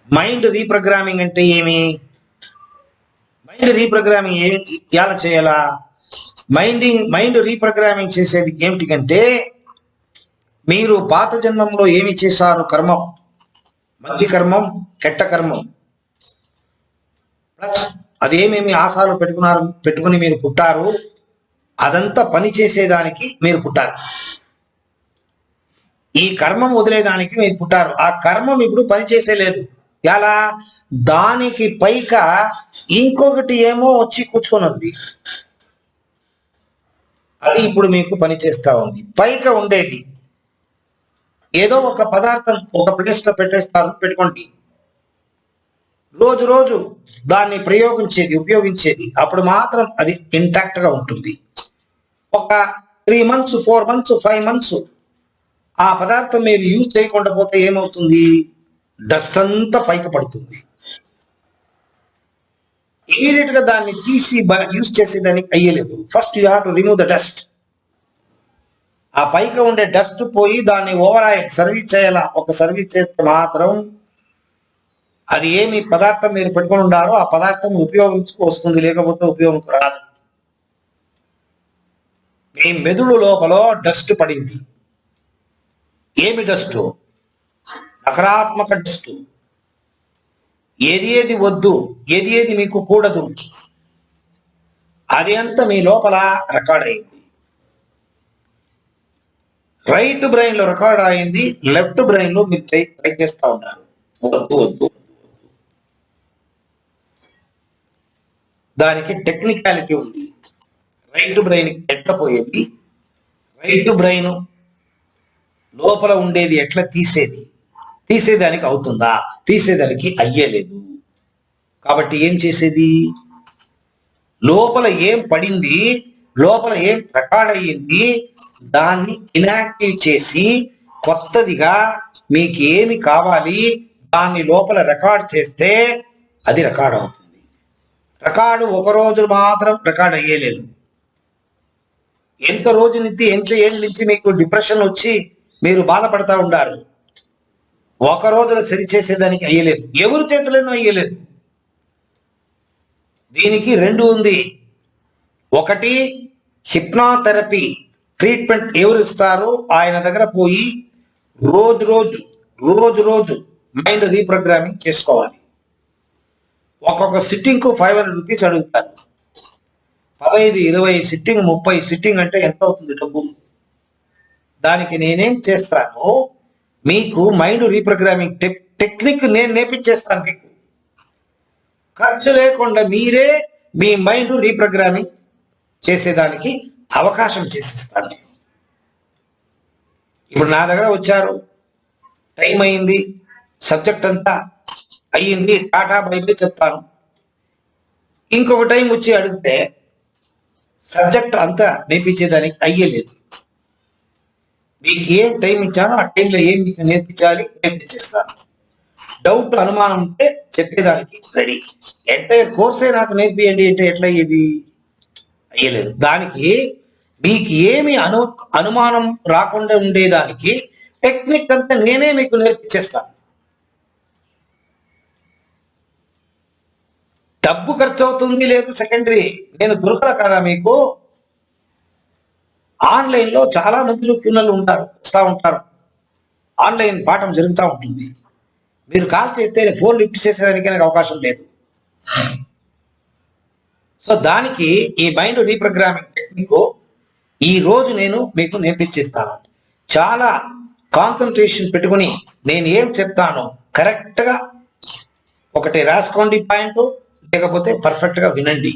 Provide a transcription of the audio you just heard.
Mind reprogramming అంటే ఏమి? Mind reprogramming ఎలా చేయాలా? మైండ్ రీప్రోగ్రామింగ్ చేసేది ఏమిటికంటే, మీరు పాత జన్మంలో ఏమి చేశారు, కర్మం, మంచి కర్మం, కెట్ట కర్మం, ప్లస్ అదేమేమి ఆశలు పెట్టుకుని మీరు పుట్టారు, అదంతా పని చేసేదానికి మీరు పుట్టారు. ఈ కర్మం వదిలేదానికి మీరు పుట్టారు. ఆ కర్మం ఇప్పుడు పని చేసేలేదు. ఎలా? దానికి పైగా ఇంకొకటి ఏమో వచ్చి కూర్చొని ఉంది, అది ఇప్పుడు మీకు పని చేస్తా ఉంది. పైగా ఉండేది ఏదో ఒక పదార్థం ఒక ప్లేస్ లో పెట్టుకోండి, రోజు రోజు దాన్ని ఉపయోగించేది, అప్పుడు మాత్రం అది ఇంటాక్ట్ గా ఉంటుంది. ఒక 3 months 4 months 5 months ఆ పదార్థం మీరు యూజ్ చేయకుండా పోతే ఏమవుతుంది? డస్ట్ అంతా పైకి పడుతుంది. ఇమీడియట్ గా దాన్ని తీసి యూజ్ చేసేదానికి అయ్యలేదు. First you have to remove the dust. ఆ పైకి ఉండే డస్ట్ పోయి దాన్ని ఓవరాల్ సర్వీస్ చేయాలా. ఒక సర్వీస్ చేస్తే మాత్రం అది ఏమి పదార్థం మీరు పెట్టుకుని ఉండారో ఆ పదార్థం ఉపయోగించుకు వస్తుంది, లేకపోతే ఉపయోగం రాదు. మీ మెదుడు లోపల డస్ట్ పడింది. ఏమి డస్ట్? నకారాత్మక డస్ట్. ఏది వద్దు, ఏది మీకు కూడదు, అది అంతా మీ లోపల రికార్డ్ అయింది. రైట్ బ్రెయిన్ లో రికార్డ్ అయింది, లెఫ్ట్ బ్రెయిన్ లో మీరు ట్రై చేస్తా ఉన్నారు. వద్దు. దానికి టెక్నికాలిటీ ఉంది. రైట్ బ్రెయిన్ ఎట్లా పోయేది, రైట్ బ్రెయిన్ లోపల ఉండేది ఎట్లా తీసేదానికి అవుతుందా? తీసేదానికి అయ్యేలేదు. కాబట్టి ఏం చేసేది? లోపల ఏం పడింది, లోపల ఏం రికార్డ్ అయ్యింది, దాన్ని ఇనాక్టివ్ చేసి కొత్తదిగా మీకు ఏమి కావాలి దాన్ని లోపల రికార్డ్ చేస్తే అది రికార్డ్ అవుతుంది. రికార్డు ఒక రోజు మాత్రం రికార్డ్ అయ్యేలేదు. ఎంత ఏళ్ళ నుంచి మీకు డిప్రెషన్ వచ్చి మీరు బాధపడతా ఉండారు. ఒక రోజులో సరిచేసేదానికి అయ్యలేదు. ఎవరి చేతులను అయ్యలేదు. దీనికి 2 ఉంది. ఒకటి, హిప్నోథెరపీ ట్రీట్మెంట్ ఎవరు ఇస్తారో ఆయన దగ్గర పోయి రోజు మైండ్ రీప్రోగ్రామింగ్ చేసుకోవాలి. ఒక్కొక్క సిట్టింగ్ కు 500 రూపీస్ అడుగుతారు. 15, 20 సిట్టింగ్, 30 సిట్టింగ్ అంటే ఎంత అవుతుంది డబ్బు? దానికి నేనేం చేస్తాను, మీకు మైండ్ రీప్రోగ్రామింగ్ టెక్నిక్ నేను నేర్పించేస్తాను. మీకు ఖర్చు లేకుండా మీరే మీ మైండ్ రీప్రోగ్రామింగ్ చేసేదానికి అవకాశం చేసిస్తాను. ఇప్పుడు నా దగ్గర వచ్చారు, టైం అయింది, సబ్జెక్ట్ అంతా అయ్యింది, టాటా బైబిల్ చెప్తాను. ఇంకొక టైం వచ్చి అడిగితే సబ్జెక్ట్ అంతా నేర్పించేదానికి అయ్యలేదు. మీకు ఏం టైం ఇచ్చానో ఆ టైంలో ఏం మీకు నేర్పించేస్తాను. డౌట్, అనుమానం ఉంటే చెప్పేదానికి రెడీ. ఎంటైర్ కోర్సే నాకు నేర్పియండి అంటే ఎట్లా అయ్యేది? అయ్యలేదు. దానికి మీకు ఏమి అనుమానం రాకుండా ఉండేదానికి టెక్నిక్ అంతా నేనే మీకు నేర్పించేస్తాను. డబ్బు ఖర్చు అవుతుంది లేదు సెకండరీ. నేను దొరకల కదా మీకు. ఆన్లైన్ లో చాలా మంది పిల్లలు వస్తూ ఉంటారు. ఆన్లైన్ పాఠం జరుగుతూ ఉంటుంది. మీరు కాల్ చేస్తే ఫోన్ లిఫ్ట్ చేసేదానికి నాకు అవకాశం లేదు. సో దానికి ఈ మైండ్ రీప్రోగ్రామింగ్ టెక్నిక్ ఈ రోజు నేను మీకు నేర్పించేస్తాను. చాలా కాన్సన్ట్రేషన్ పెట్టుకుని నేను ఏం చెప్తానో కరెక్ట్ గా ఒకటి రాసుకోండి పాయింట్, లేకపోతే పర్ఫెక్ట్ గా వినండి.